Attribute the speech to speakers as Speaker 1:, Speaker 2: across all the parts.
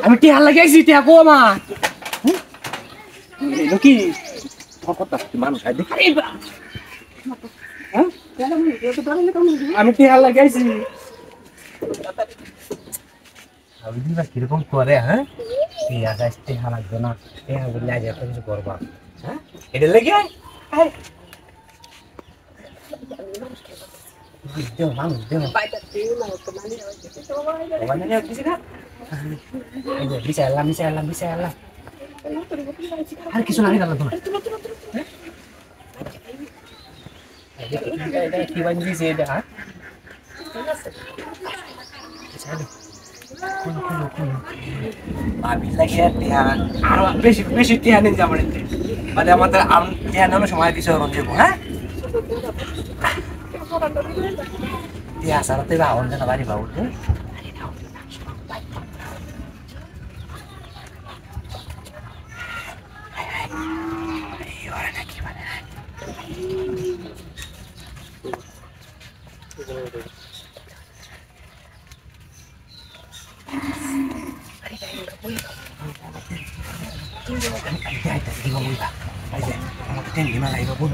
Speaker 1: আমি টিয়া লাগাইছি টিয়া গো আমার কি মানুষ আমি টিয়া লাগাইছি কিরকম করে হ্যাঁ টিয়া গাছ টিয়া লাগবে না টিয়া বললে আজ এত কিছু করবা হ্যাঁ এটা লেগে আর কিছু নাই গেল তোমার কি বানিয়েছে এটা আরো বেশি বেশি টিয়া নিন যাবো মানে আমাদের টিয়া নামে সময় কিছু যাবো হ্যাঁ টিয়া সারাতে বা অন্য বাড়ি বাবু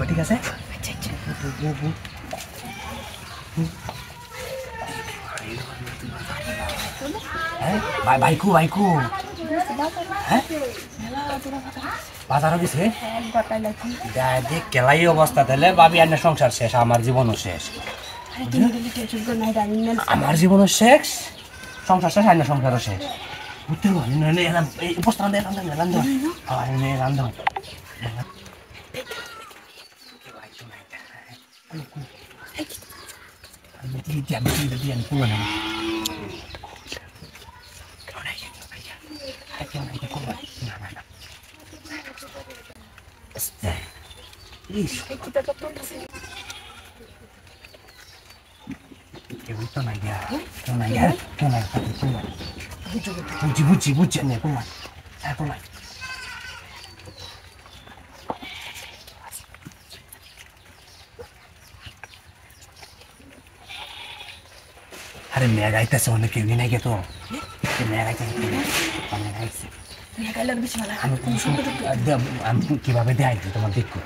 Speaker 1: ঠিক আছে বাইকু বাইকু হ্যাঁ বাজারও গেছে দেখ কেলাই অবস্থা তাহলে ভাবি আর সংসার শেষ আমার জীবনও শেষ আমার জীবনও শেষ সংসার শেষ আর সংসারও শেষ বুঝতে এলাম এই বস্তা রান্ধন বুঝছি নে তোমার আরে মেয়ে গাইতেছে অনেক কেউ নাই গে তো মেয়ে গাইতেছে আমি কিভাবে দেয় তোমার দেখো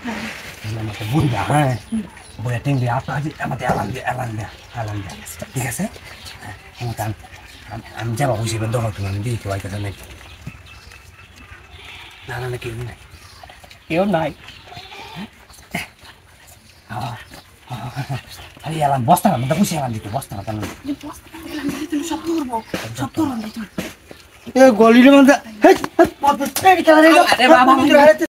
Speaker 1: আমাকে বুঝবা হ্যাঁ বইয়া টেঙ্গি আমাদের অ্যালান দেয়া ঠিক আছে আমি যাবো বুঝিবেন দোকান তুমি আমি দিই কেউ আইতেছে নাকি না কেউ নাই আরে এলাম বস্তা না মধ্যে বুঝি এলাম দিতে বস্তা না গলির মধ্যে